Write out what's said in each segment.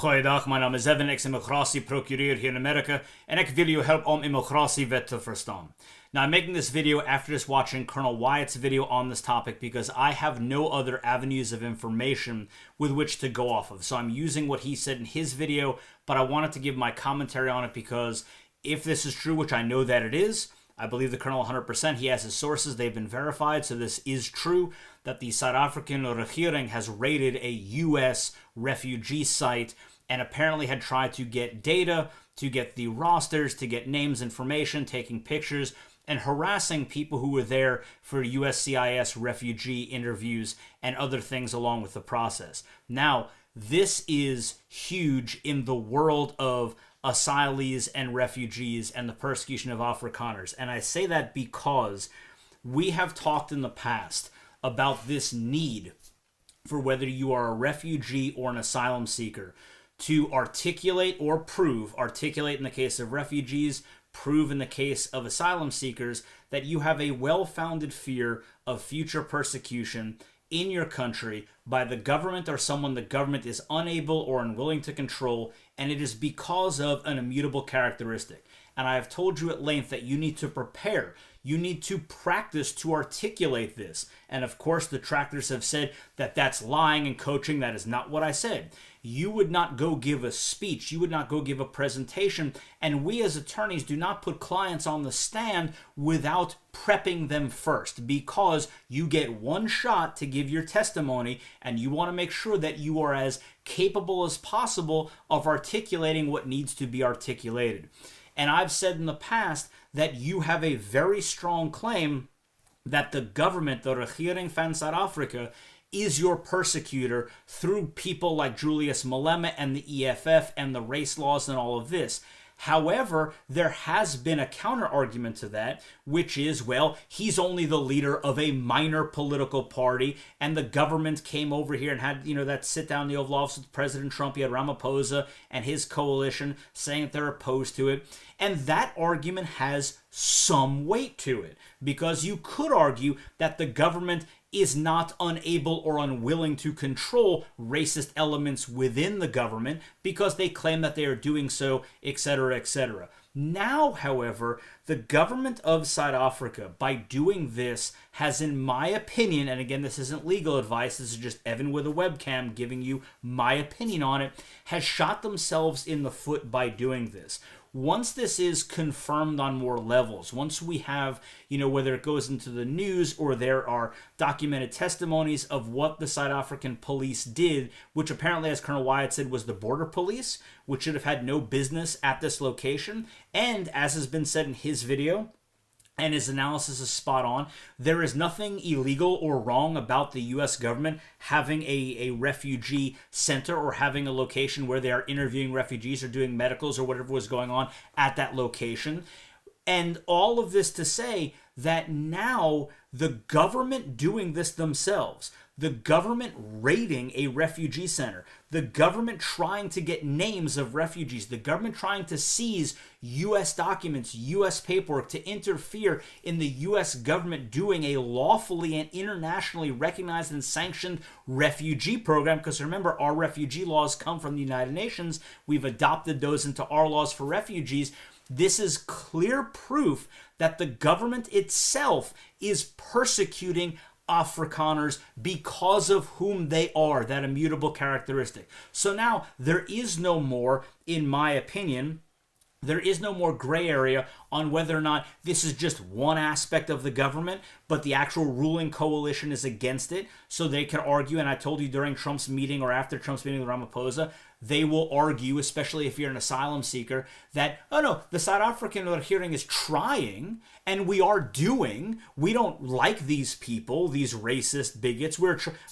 Goeiedag, mijn naam is Evan, ik ben immigratieprocureur here in America, and ik wil you help om immigratiewet te verstaan. Now, I'm making this video after just watching Colonel Wyatt's video on this topic because I have no other avenues of information with which to go off of. So I'm using what he said in his video, but I wanted to give my commentary on it because if this is true, which I know that it is, I believe the Colonel 100%. He has his sources. They've been verified. So this is true that the South African regering has raided a U.S. refugee site and apparently had tried to get data, to get the rosters, to get names, information, taking pictures, and harassing people who were there for USCIS refugee interviews and other things along with the process. Now, this is huge in the world of asylees and refugees and the persecution of Afrikaners. And I say that because we have talked in the past about this need for whether you are a refugee or an asylum seeker to articulate in the case of refugees, prove in the case of asylum seekers that you have a well-founded fear of future persecution in your country by the government or someone the government is unable or unwilling to control, and it is because of an immutable characteristic. And I have told you at length that you need to prepare. You need to practice to articulate this. And of course, the detractors have said that that's lying and coaching. That is not what I said. You would not go give a speech. You would not go give a presentation. And we as attorneys do not put clients on the stand without prepping them first, because you get one shot to give your testimony and you want to make sure that you are as capable as possible of articulating what needs to be articulated. And I've said in the past that you have a very strong claim that the government, the regering van South Africa, is your persecutor through people like Julius Malema and the EFF and the race laws and all of this. However, there has been a counter-argument to that, which is, well, he's only the leader of a minor political party, and the government came over here and had, that sit-down in the Oval Office with President Trump. You had Ramaphosa and his coalition saying that they're opposed to it. And that argument has some weight to it, because you could argue that the government is not unable or unwilling to control racist elements within the government because they claim that they are doing so, etc., etc. Now, however, the government of South Africa, by doing this, has, in my opinion, and again, this isn't legal advice, this is just Evan with a webcam giving you my opinion on it, has shot themselves in the foot by doing this. Once this is confirmed on more levels, once we have, whether it goes into the news or there are documented testimonies of what the South African police did, which apparently, as Colonel Wyatt said, was the border police, which should have had no business at this location, and as has been said in his video, and his analysis is spot on, there is nothing illegal or wrong about the U.S. government having a refugee center or having a location where they are interviewing refugees or doing medicals or whatever was going on at that location. And all of this to say that now the government doing this themselves, the government raiding a refugee center, the government trying to get names of refugees, the government trying to seize U.S. documents, U.S. paperwork, to interfere in the U.S. government doing a lawfully and internationally recognized and sanctioned refugee program. Because remember, our refugee laws come from the United Nations. We've adopted those into our laws for refugees. This is clear proof that the government itself is persecuting Afrikaners because of whom they are, that immutable characteristic. So now there is no more, in my opinion, there is no more gray area on whether or not this is just one aspect of the government, but the actual ruling coalition is against it. So they can argue, and I told you during Trump's meeting or after Trump's meeting with Ramaphosa, they will argue, especially if you're an asylum seeker, that, oh no, the South African hearing is trying, and we don't like these people, these racist bigots.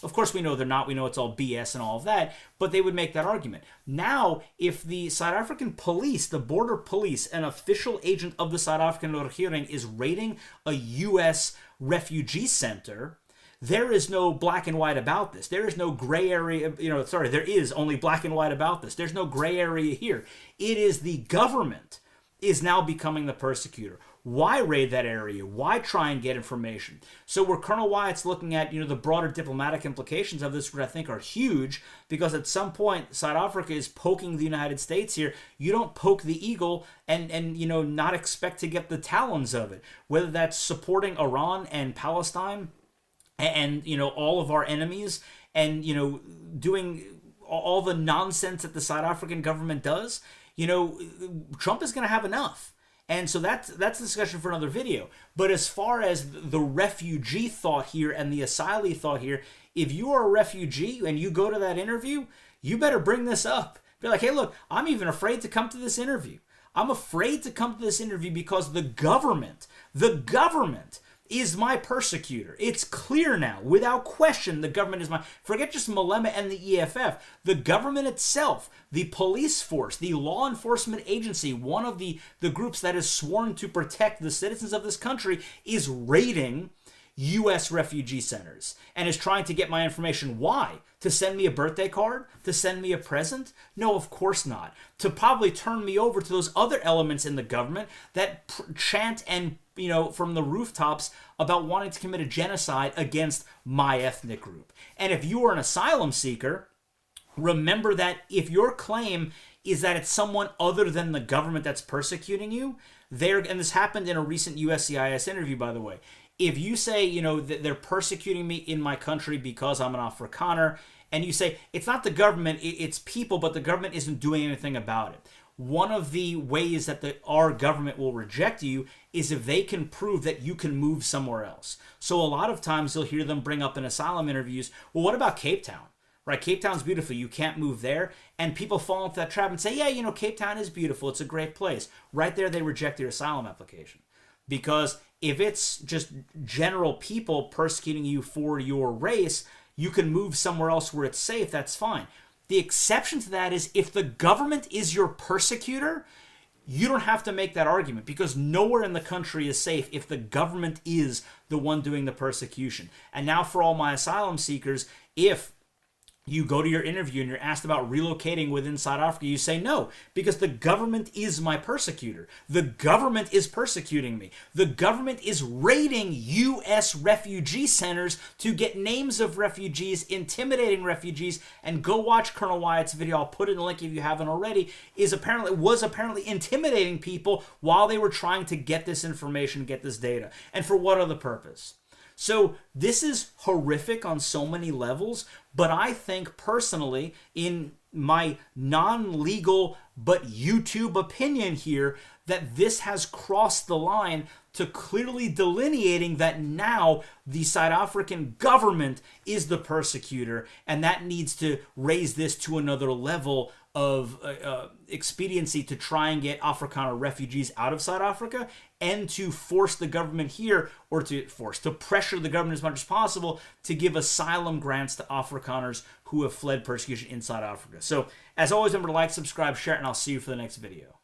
Of course we know they're not, we know it's all BS and all of that, but they would make that argument. Now, if the South African police, the border police, an official agent of the South African regering is raiding a U.S. refugee center, there is no black and white about this. There is no gray area, there is only black and white about this. There's no gray area here. It is the government is now becoming the persecutor. Why raid that area? Why try and get information? So where Colonel Wyatt's looking at, the broader diplomatic implications of this, which I think are huge, because at some point South Africa is poking the United States here. You don't poke the eagle and not expect to get the talons of it. Whether that's supporting Iran and Palestine and all of our enemies, and doing all the nonsense that the South African government does, Trump is going to have enough. And so that's a discussion for another video. But as far as the refugee thought here and the asylee thought here, if you are a refugee and you go to that interview, you better bring this up. Be like, hey, look, I'm even afraid to come to this interview. I'm afraid to come to this interview because the government is my persecutor. It's clear now, without question, the government is my... Forget just Malema and the EFF. The government itself, the police force, the law enforcement agency, one of the groups that is sworn to protect the citizens of this country, is raiding U.S. refugee centers and is trying to get my information. Why? To send me a birthday card? To send me a present? No, of course not. To probably turn me over to those other elements in the government that chant and from the rooftops about wanting to commit a genocide against my ethnic group. And if you are an asylum seeker, remember that if your claim is that it's someone other than the government that's persecuting you, and this happened in a recent USCIS interview, by the way, if you say, that they're persecuting me in my country because I'm an Afrikaner, and you say, it's not the government, it's people, but the government isn't doing anything about it. One of the ways that our government will reject you is if they can prove that you can move somewhere else. So a lot of times you'll hear them bring up in asylum interviews, well, what about Cape Town? Right? Cape Town's beautiful. You can't move there. And people fall into that trap and say, yeah, Cape Town is beautiful. It's a great place. Right there, they reject your asylum application. Because if it's just general people persecuting you for your race, you can move somewhere else where it's safe. That's fine. The exception to that is if the government is your persecutor, you don't have to make that argument because nowhere in the country is safe if the government is the one doing the persecution. And now for all my asylum seekers, if you go to your interview and you're asked about relocating within South Africa, you say no, because the government is my persecutor. The government is persecuting me. The government is raiding U.S. refugee centers to get names of refugees, intimidating refugees, and go watch Colonel Wyatt's video. I'll put it in the link if you haven't already, was apparently intimidating people while they were trying to get this information, get this data. And for what other purpose? So this is horrific on so many levels, but I think personally, in my non-legal but YouTube opinion here, that this has crossed the line to clearly delineating that now the South African government is the persecutor, and that needs to raise this to another level of expediency to try and get Afrikaner refugees out of South Africa, and to force the government here, or to pressure the government as much as possible to give asylum grants to Afrikaners who have fled persecution in South Africa. So, as always, remember to like, subscribe, share, and I'll see you for the next video.